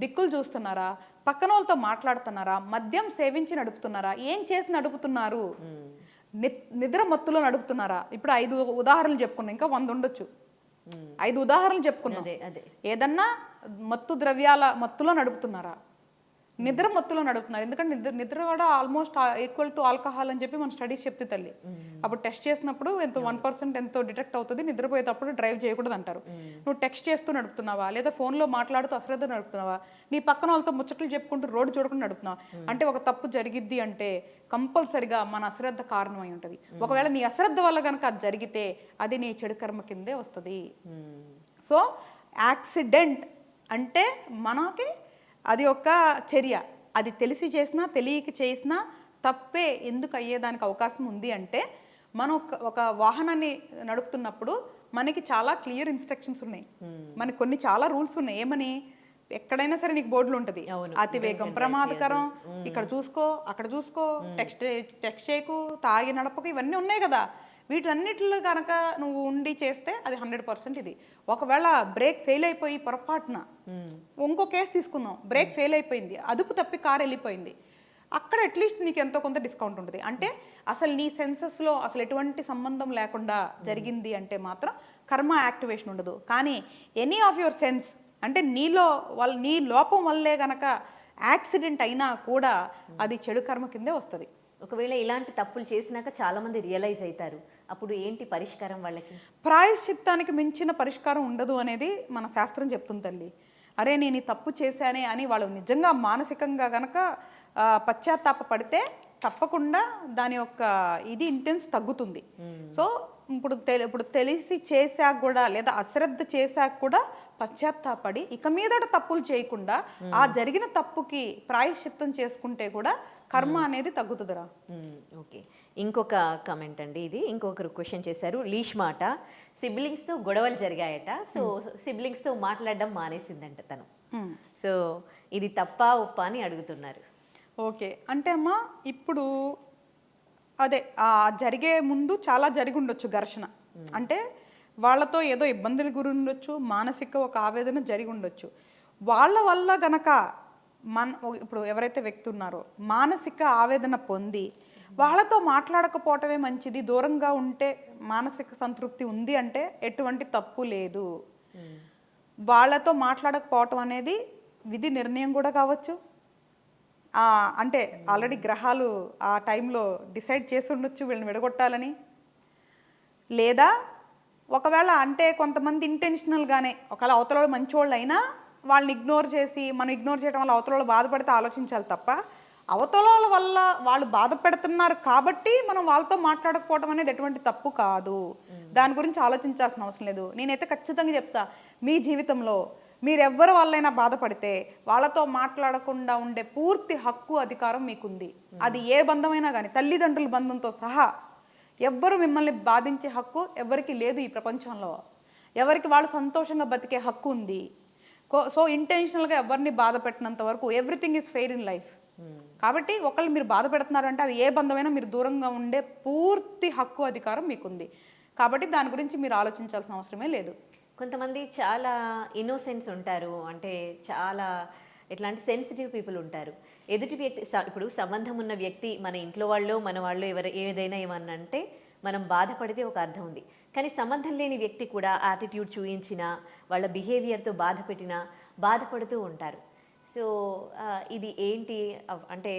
దిక్కులు చూస్తున్నారా, పక్కన వాళ్ళతో మాట్లాడుతున్నారా, మద్యం సేవించి నడుపుతున్నారా, ఏం చేసి నడుపుతున్నారు, నిద్ర మత్తులో నడుపుతున్నారా? ఇప్పుడు 5 ఉదాహరణలు చెప్పుకున్నాం, ఇంకా 100 ఉండొచ్చు. 5 ఉదాహరణలు చెప్పుకున్నాం. ఏదన్నా మత్తు ద్రవ్యాల మత్తులో నడుపుతున్నారా, నిద్ర మత్తులో నడుపుతున్నారు. ఎందుకంటే నిద్ర కూడా ఆల్మోస్ట్ ఈక్వల్ టు ఆల్కహాల్ అని చెప్పి మన స్టడీస్ చెప్తే తల్లి. అప్పుడు టెస్ట్ చేసినప్పుడు 1% ఎంతో డిటెక్ట్ అవుతుంది, నిద్రపోయేటప్పుడు డ్రైవ్ చేయకూడదు అంటారు. నువ్వు టెక్స్ట్ చేస్తూ నడుపుతున్నావా, లేదా ఫోన్లో మాట్లాడుతూ అశ్రద్ధ నడుపుతున్నావా, నీ పక్కన వాళ్ళతో ముచ్చట్లు చెప్పుకుంటూ రోడ్డు చూడకుండా నడుపుతున్నావా అంటే ఒక తప్పు జరిగిద్ది అంటే కంపల్సరిగా మన అశ్రద్ధ కారణమై ఉంటుంది. ఒకవేళ నీ అశ్రద్ధ వల్ల కనుక అది జరిగితే అది నీ చెడు కర్మ కిందే వస్తుంది. సో యాక్సిడెంట్ అంటే మనకి అది ఒక చర్య, అది తెలిసి చేసినా తెలియక చేసినా తప్పే ఎందుకు అయ్యేదానికి అవకాశం ఉంది అంటే మనం ఒక వాహనాన్ని నడుపుతున్నప్పుడు మనకి చాలా క్లియర్ ఇన్స్ట్రక్షన్స్ ఉన్నాయి, మనకి కొన్ని చాలా రూల్స్ ఉన్నాయి. ఏమని, ఎక్కడైనా సరే నీకు బోర్డులు ఉంటుంది, అతివేగం ప్రమాదకరం, ఇక్కడ చూసుకో అక్కడ చూసుకో, టెక్స్ట్ చేయకు, తాగి నడపకు, ఇవన్నీ ఉన్నాయి కదా. వీటన్నిటిలో కనుక నువ్వు ఉండి చేస్తే అది 100% ఇది. ఒకవేళ బ్రేక్ ఫెయిల్ అయిపోయి పొరపాటున ఇంకో కేసు తీసుకుందాం, బ్రేక్ ఫెయిల్ అయిపోయింది, అదుపు తప్పి కారు వెళ్ళిపోయింది, అక్కడ అట్లీస్ట్ నీకు ఎంతో కొంత డిస్కౌంట్ ఉంటుంది. అంటే అసలు నీ సెన్సెస్లో అసలు ఎటువంటి సంబంధం లేకుండా జరిగింది అంటే మాత్రం కర్మ యాక్టివేషన్ ఉండదు. కానీ ఎనీ ఆఫ్ యువర్ సెన్స్ అంటే నీ లోపం వల్లే గనక యాక్సిడెంట్ అయినా కూడా అది చెడు కర్మ కిందే వస్తుంది. ఒకవేళ ఇలాంటి తప్పులు చేసినాక చాలా మంది రియలైజ్ అవుతారు, అప్పుడు ఏంటి పరిష్కారం వాళ్ళకి? ప్రాయశ్చిత్తానికి మించిన పరిష్కారం ఉండదు అనేది మన శాస్త్రం చెప్తుంది తల్లి. అరే నేను ఈ తప్పు చేశానే అని వాళ్ళు నిజంగా మానసికంగా గనక పశ్చాత్తాప పడితే తప్పకుండా దాని యొక్క ఇది ఇంటెన్స్ తగ్గుతుంది. సో ఇప్పుడు తెలిసి చేశాక కూడా లేదా అశ్రద్ధ చేశాక కూడా పశ్చాత్తాపడి ఇక మీదట తప్పులు చేయకుండా ఆ జరిగిన తప్పుకి ప్రాయశ్చిత్తం చేసుకుంటే కూడా కర్మ అనేది తగ్గుతుందిరా. ఓకే, ఇంకొక కమెంట్ అండి, ఇది ఇంకొకరు క్వశ్చన్ చేశారు. లీష్ మాట, సిబ్లింగ్స్తో గొడవలు జరిగాయట, సో సిబ్లింగ్స్తో మాట్లాడడం మానేసిందంట తను. సో ఇది తప్పా ఒప్పా అని అడుగుతున్నారు. ఓకే, అంటే అమ్మా ఇప్పుడు అదే జరిగే ముందు చాలా జరిగి ఉండొచ్చు ఘర్షణ, అంటే వాళ్ళతో ఏదో ఇబ్బందులు గురి ఉండొచ్చు, మానసిక ఒక ఆవేదన జరిగి ఉండొచ్చు. వాళ్ళ వల్ల గనక ఇప్పుడు ఎవరైతే వ్యక్తి ఉన్నారో మానసిక ఆవేదన పొంది వాళ్ళతో మాట్లాడకపోవటమే మంచిది, దూరంగా ఉంటే మానసిక సంతృప్తి ఉంది అంటే ఎటువంటి తప్పు లేదు. వాళ్ళతో మాట్లాడకపోవటం అనేది విధి నిర్ణయం కూడా కావచ్చు. అంటే ఆల్రెడీ గ్రహాలు ఆ టైంలో డిసైడ్ చేసి ఉండొచ్చు వీళ్ళని విడగొట్టాలని. లేదా ఒకవేళ అంటే కొంతమంది ఇంటెన్షనల్గానే ఒకవేళ అవతల మంచోళ్ళు అయినా వాళ్ళని ఇగ్నోర్ చేసి మనం ఇగ్నోర్ చేయడం వల్ల అవతల బాధపడితే ఆలోచించాలి తప్ప అవతల వల్ల వాళ్ళు బాధపడుతున్నారు కాబట్టి మనం వాళ్ళతో మాట్లాడకపోవడం అనేది ఎటువంటి తప్పు కాదు. దాని గురించి ఆలోచించాల్సిన అవసరం లేదు. నేనైతే ఖచ్చితంగా చెప్తా, మీ జీవితంలో మీరెవ్వరి వల్లైనా బాధపడితే వాళ్ళతో మాట్లాడకుండా ఉండే పూర్తి హక్కు అధికారం మీకుంది. అది ఏ బంధమైనా కానీ, తల్లిదండ్రుల బంధంతో సహా ఎవ్వరు మిమ్మల్ని బాధించే హక్కు ఎవరికి లేదు ఈ ప్రపంచంలో. ఎవరికి వాళ్ళు సంతోషంగా బతికే హక్కు ఉంది. సో ఇంటెన్షనల్గా ఎవరిని బాధ పెట్టినంత వరకు everything is fair in life. కాబట్టి ఒకళ్ళు మీరు బాధ పెడుతున్నారంటే అది ఏ బంధమైనా మీరు దూరంగా ఉండే పూర్తి హక్కు అధికారం మీకుంది. కాబట్టి దాని గురించి మీరు ఆలోచించాల్సిన అవసరమే లేదు. కొంతమంది చాలా ఇన్నోసెన్స్ ఉంటారు, అంటే చాలా ఎట్లాంటి సెన్సిటివ్ పీపుల్ ఉంటారు. ఎదుటి వ్యక్తి ఇప్పుడు సంబంధం ఉన్న వ్యక్తి మన ఇంట్లో వాళ్ళు మన వాళ్ళు ఏదైనా ఏమన్నా అంటే మనం బాధపడితే ఒక అర్థం ఉంది. కానీ సంబంధం లేని వ్యక్తి కూడా యాటిట్యూడ్ చూయించినా వాళ్ళ బిహేవియర్తో బాధ పెట్టినా బాధపడుతూ ఉంటారు. సో ఇది ఏంటి అంటే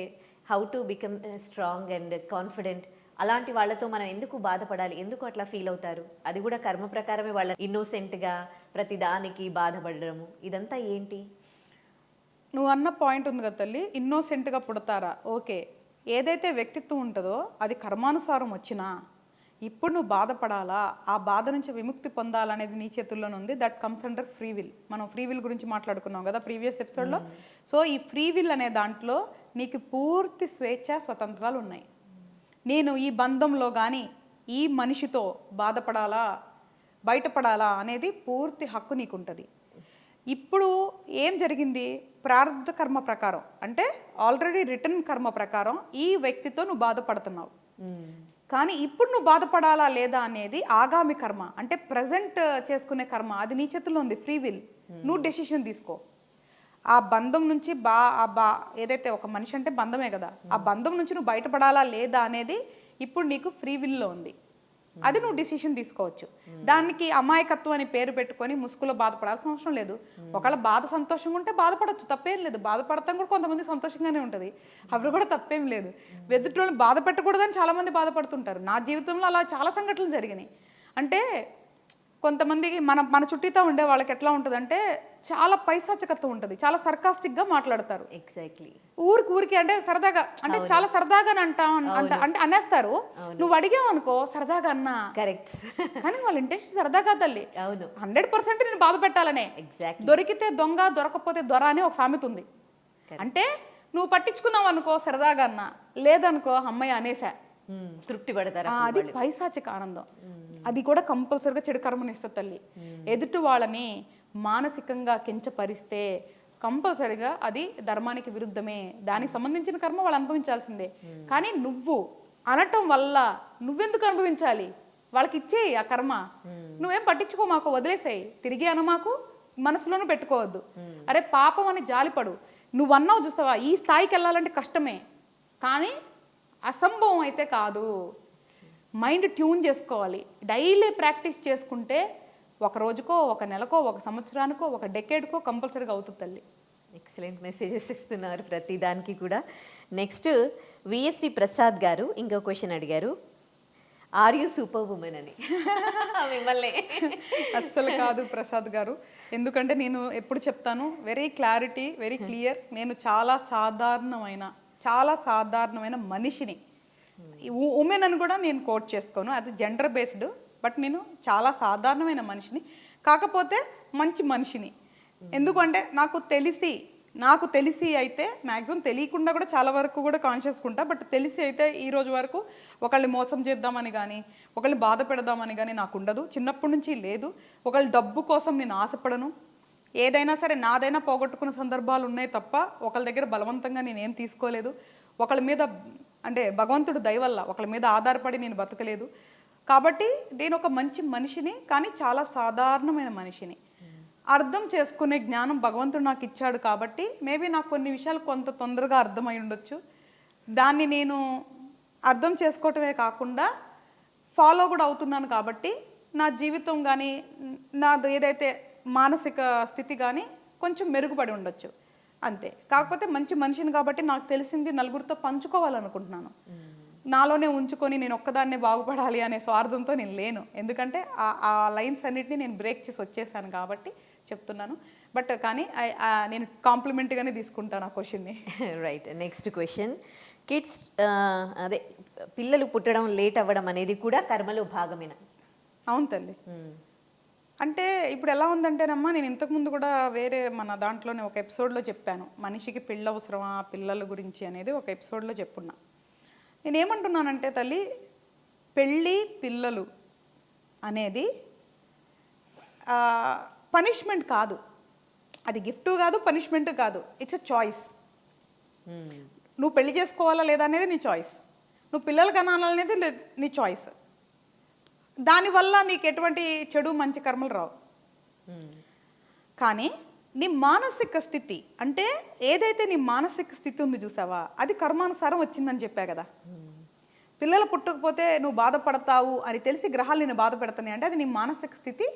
how to become strong and confident, అలాంటి వాళ్ళతో మనం ఎందుకు బాధపడాలి, ఎందుకు అట్లా ఫీల్ అవుతారు? అది కూడా కర్మ ప్రకారమే వాళ్ళ ఇన్నోసెంట్గా ప్రతిదానికి బాధపడము, ఇదంతా ఏంటి? నువ్వు అన్న పాయింట్ ఉంది కదా తల్లి, ఇన్నోసెంట్గా పుడతారా, ఓకే. ఏదైతే వ్యక్తిత్వం ఉంటుందో అది కర్మానుసారం వచ్చినా ఇప్పుడు నువ్వు బాధపడాలా, ఆ బాధ నుంచి విముక్తి పొందాలనేది నీ చేతుల్లోనే ఉంది. That comes under free will. మనం ఫ్రీ విల్ గురించి మాట్లాడుకున్నాం కదా ప్రీవియస్ ఎపిసోడ్లో. సో ఈ ఫ్రీ విల్ అనే దాంట్లో నీకు పూర్తి స్వేచ్ఛ స్వతంత్రాలు ఉన్నాయి. నేను ఈ బంధంలో కానీ ఈ మనిషితో బాధపడాలా బయటపడాలా అనేది పూర్తి హక్కు నీకుంటుంది. ఇప్పుడు ఏం జరిగింది, ప్రారంధ కర్మ ప్రకారం అంటే ఆల్రెడీ రిటర్న్ కర్మ ప్రకారం ఈ వ్యక్తితో నువ్వు బాధపడుతున్నావు. కానీ ఇప్పుడు నువ్వు బాధపడాలా లేదా అనేది ఆగామి కర్మ, అంటే ప్రజెంట్ చేసుకునే కర్మ. అది నీ చేతుల్లో ఉంది, ఫ్రీ విల్. నువ్వు డెసిషన్ తీసుకో. ఆ బంధం నుంచి ఏదైతే ఒక మనిషి అంటే బంధమే కదా, ఆ బంధం నుంచి నువ్వు బయటపడాలా లేదా అనేది ఇప్పుడు నీకు ఫ్రీ విల్లో ఉంది. అది నువ్వు డిసిషన్ తీసుకోవచ్చు. దానికి అమాయకత్వం అని పేరు పెట్టుకొని ముసుగులో బాధపడాల్సిన అవసరం లేదు. ఒకవేళ బాధ సంతోషంగా ఉంటే బాధపడవచ్చు, తప్పేం లేదు. బాధపడతాం కూడా కొంతమంది సంతోషంగానే ఉంటుంది, అప్పుడు కూడా తప్పేం లేదు. ఎదుటిని బాధ పెట్టకూడదని చాలా మంది బాధపడుతుంటారు. నా జీవితంలో అలా చాలా సంఘటనలు జరిగినాయి. అంటే కొంతమందికి మన చుట్టితో ఉండే వాళ్ళకి ఎట్లా ఉంటుంది అంటే చాలా పైశాచికత్వం ఉంటుంది, చాలా సర్కాస్టిక్గా మాట్లాడతారు. ఎగ్జాక్ట్లీ. ఊరికి అంటే సరదాగా, అంటే చాలా సరదాగా అంటే అనేస్తారు. నువ్వు అడిగావు అనుకో సరదాగా అన్నా, కరెక్ట్. కానీ వాళ్ళ ఇంటెన్షన్ సరదాగా తల్లి. అవును, 100% నేను బాధ పెట్టాలనే. ఎగ్జాక్ట్లీ. దొరికితే దొంగ, దొరకపోతే దొర అని ఒక సామెత ఉంది. అంటే నువ్వు పట్టించుకున్నావు అనుకో సరదాగా అన్నా, లేదనుకో అమ్మయ్య అనేసా, తృప్తి పడతారు. అది పైశాచిక ఆనందం. అది కూడా కంపల్సరిగా చెడు కర్మని ఇస్తుంది తల్లి. ఎదుటి వాళ్ళని మానసికంగా కించపరిస్తే కంపల్సరిగా అది ధర్మానికి విరుద్ధమే. దానికి సంబంధించిన కర్మ వాళ్ళు అనుభవించాల్సిందే. కానీ నువ్వు అనటం వల్ల నువ్వెందుకు అనుభవించాలి? వాళ్ళకి ఇచ్చేయి ఆ కర్మ. నువ్వేం పట్టించుకో, మాకు వదిలేసాయి, తిరిగి అనమాకు, మనసులోనూ పెట్టుకోవద్దు. అరే పాపం అని జాలిపడు. నువ్వు అన్నావు చూస్తావా, ఈ స్థాయికి వెళ్ళాలంటే కష్టమే, కానీ అసంభవం అయితే కాదు. మైండ్ ట్యూన్ చేసుకోవాలి. డైలీ ప్రాక్టీస్ చేసుకుంటే ఒక రోజుకో, ఒక నెలకో, ఒక సంవత్సరానికో, ఒక డెకేడ్కో కంపల్సరీగా అవుతుంది తల్లి. ఎక్సలెంట్ మెసేజెస్ ఇస్తున్నారు ప్రతి దానికి కూడా. నెక్స్ట్ విఎస్వి ప్రసాద్ గారు ఇంకో క్వశ్చన్ అడిగారు, ఆర్ యూ సూపర్ ఉమెన్ అని. మిమ్మల్ని అస్సలు కాదు ప్రసాద్ గారు. ఎందుకంటే నేను ఎప్పుడు చెప్తాను, వెరీ క్లారిటీ, వెరీ క్లియర్. నేను చాలా సాధారణమైన మనిషిని. ఉమెన్ అని కూడా నేను కోట్ చేసుకోను, అది జెండర్ బేస్డ్. బట్ నేను చాలా సాధారణమైన మనిషిని, కాకపోతే మంచి మనిషిని. ఎందుకంటే నాకు తెలిసి అయితే మ్యాక్సిమం తెలియకుండా కూడా చాలా వరకు కూడా కాన్షియస్గా ఉంటా. బట్ తెలిసి అయితే ఈ రోజు వరకు ఒకళ్ళని మోసం చేద్దామని కానీ, ఒకళ్ళని బాధ పెడదామని కానీ నాకు ఉండదు, చిన్నప్పటి నుంచి లేదు. ఒకళ్ళ డబ్బు కోసం నేను ఆశపడను. ఏదైనా సరే నాదైనా పోగొట్టుకున్న సందర్భాలు ఉన్నాయి తప్ప ఒకళ్ళ దగ్గర బలవంతంగా నేనేం తీసుకోలేదు. ఒకళ్ళ మీద అంటే భగవంతుడు దయ వల్ల ఒకళ్ళ మీద ఆధారపడి నేను బతకలేదు. కాబట్టి నేను ఒక మంచి మనిషిని, కానీ చాలా సాధారణమైన మనిషిని. అర్థం చేసుకునే జ్ఞానం భగవంతుడు నాకు ఇచ్చాడు కాబట్టి మేబీ నాకు కొన్ని విషయాలు కొంత తొందరగా అర్థమై ఉండొచ్చు. దాన్ని నేను అర్థం చేసుకోవటమే కాకుండా ఫాలో కూడా అవుతున్నాను. కాబట్టి నా జీవితం కానీ, నాది ఏదైతే మానసిక స్థితి కానీ కొంచెం మెరుగుపడి ఉండొచ్చు అంతే. కాకపోతే మంచి మనిషిని కాబట్టి నాకు తెలిసింది నలుగురితో పంచుకోవాలనుకుంటున్నాను. నాలోనే ఉంచుకొని నేను ఒక్కదాన్నే బాగుపడాలి అనే స్వార్థంతో నేను లేను. ఎందుకంటే ఆ లైన్స్ అన్నిటిని నేను బ్రేక్ చేసి వచ్చేసాను కాబట్టి చెప్తున్నాను. బట్ కానీ నేను కాంప్లిమెంట్గానే తీసుకుంటాను ఆ క్వశ్చన్ని. రైట్. నెక్స్ట్ క్వశ్చన్, కిడ్స్ అదే పిల్లలు పుట్టడం లేట్ అవ్వడం అనేది కూడా కర్మలో భాగమేనా? అవును తల్లి. అంటే ఇప్పుడు ఎలా ఉందంటేనమ్మా, నేను ఇంతకుముందు కూడా వేరే మన దాంట్లోనే ఒక ఎపిసోడ్లో చెప్పాను, మనిషికి పిల్ల అవసరమా, పిల్లల గురించి అనేది ఒక ఎపిసోడ్లో చెప్పున్నా. నేనేమంటున్నానంటే తల్లి, పెళ్ళి పిల్లలు అనేది పనిష్మెంట్ కాదు, అది గిఫ్ట్ కాదు, పనిష్మెంట్ కాదు, ఇట్స్ ఎ చాయిస్. నువ్వు పెళ్లి చేసుకోవాలా లేదా అనేది నీ చాయిస్, నువ్వు పిల్లలు కనాలనేది నీ చాయిస్. దానివల్ల నీకు ఎటువంటి చెడు మంచి కర్మలు రావు. కానీ నీ మానసిక స్థితి, అంటే ఏదైతే నీ మానసిక స్థితి ఉంది చూసావా, అది కర్మానుసారం వచ్చిందని చెప్పా కదా. పిల్లలు పుట్టకపోతే నువ్వు బాధపడతావు అని తెలిసి గ్రహాలు నేను బాధ పెడతాయి అంటే అది నీ మానసిక స్థితి,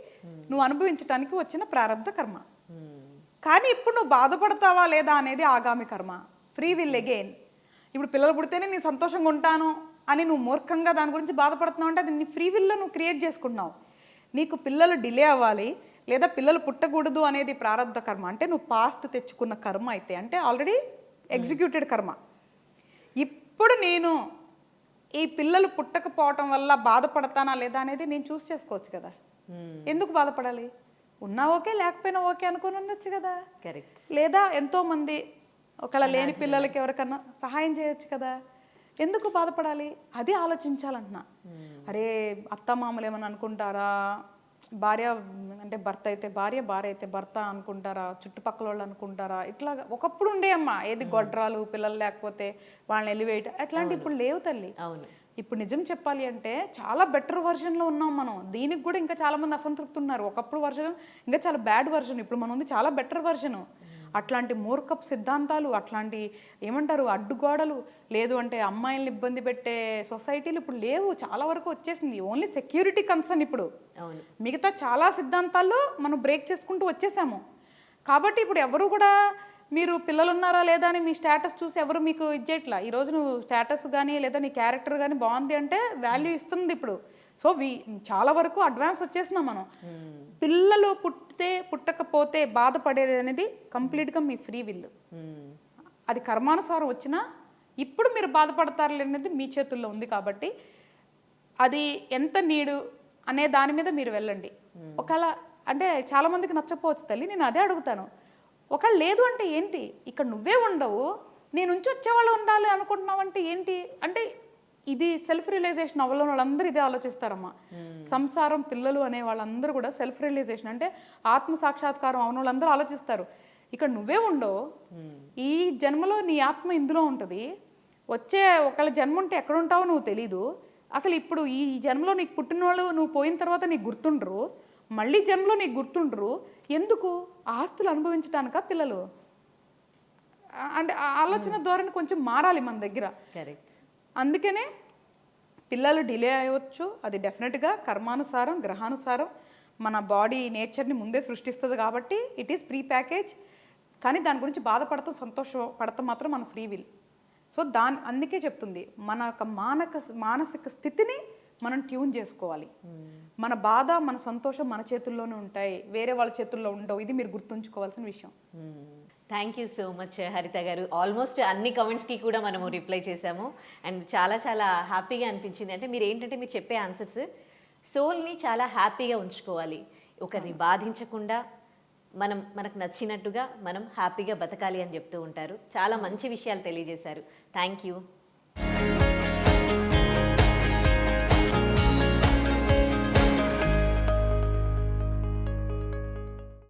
నువ్వు అనుభవించడానికి వచ్చిన ప్రారంభ కర్మ. కానీ ఇప్పుడు నువ్వు బాధపడతావా లేదా అనేది ఆగామి కర్మ. Free will again. ఇప్పుడు పిల్లలు పుడితేనే నేను సంతోషంగా ఉంటాను అని నువ్వు మూర్ఖంగా దాని గురించి బాధపడుతున్నావు అంటే అది నీ ఫ్రీ విల్లో నువ్వు క్రియేట్ చేసుకుంటున్నావు. నీకు పిల్లలు డిలే అవ్వాలి లేదా పిల్లలు పుట్టకూడదు అనేది ప్రారంధ కర్మ. అంటే నువ్వు పాస్ట్ తెచ్చుకున్న కర్మ అయితే, అంటే ఆల్రెడీ ఎగ్జిక్యూటెడ్ కర్మ. ఇప్పుడు నేను ఈ పిల్లలు పుట్టకపోవటం వల్ల బాధపడతానా లేదా అనేది నేను చూస్ చేసుకోవచ్చు కదా. ఎందుకు బాధపడాలి? ఉన్నా ఓకే, లేకపోయినా ఓకే అనుకుని ఉండొచ్చు కదా. కరెక్ట్. లేదా ఎంతో మంది ఒకళ్ళ లేని పిల్లలకి ఎవరికన్నా సహాయం చేయొచ్చు కదా. ఎందుకు బాధపడాలి? అది ఆలోచించాలంటున్నా. అరే అత్తమామలు ఏమని అనుకుంటారా, భార్య అంటే భర్త అయితే భార్య, భార్య అయితే భర్త అనుకుంటారా, చుట్టుపక్కల వాళ్ళు అనుకుంటారా, ఇట్లా ఒకప్పుడు ఉండే అమ్మా. ఏది గొడ్రాలు పిల్లలు లేకపోతే వాళ్ళని ఎలివేట్, అట్లాంటి ఇప్పుడు లేవు తల్లి. అవును. ఇప్పుడు నిజం చెప్పాలి అంటే చాలా బెటర్ వర్షన్లో ఉన్నాం మనం. దీనికి కూడా ఇంకా చాలా మంది అసంతృప్తి ఉన్నారు. ఒకప్పుడు వర్షన్ ఇంకా చాలా బ్యాడ్ వర్షన్, ఇప్పుడు మనం ఉంది చాలా బెటర్ వర్షను. అట్లాంటి మూర్ఖపు సిద్ధాంతాలు, అట్లాంటి ఏమంటారు అడ్డుగోడలు, లేదు అంటే అమ్మాయిల్ని ఇబ్బంది పెట్టే సొసైటీలు ఇప్పుడు లేవు. చాలా వరకు వచ్చేసింది. ఓన్లీ సెక్యూరిటీ కన్సర్న్ ఇప్పుడు. మిగతా చాలా సిద్ధాంతాల్లో మనం బ్రేక్ చేసుకుంటూ వచ్చేసాము. కాబట్టి ఇప్పుడు ఎవరు కూడా మీరు పిల్లలు ఉన్నారా లేదా అని మీ స్టేటస్ చూసి ఎవరు మీకు ఇచ్చేట్లా. ఈరోజు నువ్వు స్టేటస్ కానీ లేదా నీ క్యారెక్టర్ కానీ బాగుంది అంటే వాల్యూ ఇస్తుంది ఇప్పుడు. సో చాలా వరకు అడ్వాన్స్ వచ్చేసినాం మనం. పిల్లలు పుట్టితే పుట్టకపోతే బాధపడేది అనేది కంప్లీట్గా మీ ఫ్రీ విల్. అది కర్మానుసారం వచ్చినా ఇప్పుడు మీరు బాధపడతారు అనేది మీ చేతుల్లో ఉంది. కాబట్టి అది ఎంత నీడు అనే దాని మీద మీరు వెళ్ళండి. ఒకవేళ అంటే చాలా మందికి నచ్చపోవచ్చు తల్లి, నేను అదే అడుగుతాను. ఒకవేళ లేదు అంటే ఏంటి? ఇక్కడ నువ్వే ఉండవు, నేను నుంచి వచ్చేవాళ్ళు ఉండాలి అనుకుంటున్నావు అంటే ఏంటి? అంటే ఇది సెల్ఫ్ రియలైజేషన్ అవ్వలేని వాళ్ళందరూ ఇదే ఆలోచిస్తారమ్మా. సంసారం పిల్లలు అనే వాళ్ళందరూ కూడా సెల్ఫ్ రియలైజేషన్ అంటే ఆత్మ సాక్షాత్కారం అవును వాళ్ళందరూ ఆలోచిస్తారు. ఇక్కడ నువ్వే ఉండవు, ఈ జన్మలో నీ ఆత్మ ఇందులో ఉంటుంది, వచ్చే ఒకళ్ళ జన్మ ఉంటే ఎక్కడ ఉంటావో నువ్వు తెలీదు. అసలు ఇప్పుడు ఈ జన్మలో నీకు పుట్టిన వాళ్ళు నువ్వు పోయిన తర్వాత నీకు గుర్తుండ్రు, మళ్ళీ జన్మలో నీకు గుర్తుండ్రు. ఎందుకు? ఆస్తులు అనుభవించడానికా పిల్లలు? అంటే ఆలోచన ధోరణి కొంచెం మారాలి మన దగ్గర. కరెక్ట్. అందుకనే పిల్లలు డిలే అయ్యవచ్చు. అది డెఫినెట్గా కర్మానుసారం గ్రహానుసారం మన బాడీ నేచర్ని ముందే సృష్టిస్తుంది కాబట్టి ఇట్ ఈస్ ప్రీ ప్యాకేజ్. కానీ దాని గురించి బాధపడతాం, సంతోషం పడతాం మాత్రం మన ఫ్రీ విల్. సో అందుకే చెప్తుంది మన యొక్క మానసిక స్థితిని మనం ట్యూన్ చేసుకోవాలి. మన బాధ మన సంతోషం మన చేతుల్లోనే ఉంటాయి, వేరే వాళ్ళ చేతుల్లో ఉండవు. ఇది మీరు గుర్తుంచుకోవాల్సిన విషయం. థ్యాంక్ యూ సో మచ్ హరిత గారు. ఆల్మోస్ట్ అన్ని కమెంట్స్కి కూడా మనము రిప్లై చేసాము అండ్ చాలా చాలా హ్యాపీగా అనిపించింది. అంటే మీరు ఏంటంటే మీరు చెప్పే ఆన్సర్స్ సోల్ని చాలా హ్యాపీగా ఉంచుకోవాలి, ఒకరిని బాధించకుండా మనకు నచ్చినట్టుగా మనం హ్యాపీగా బతకాలి అని చెప్తూ ఉంటారు. చాలా మంచి విషయాలు తెలియజేశారు. Thank you.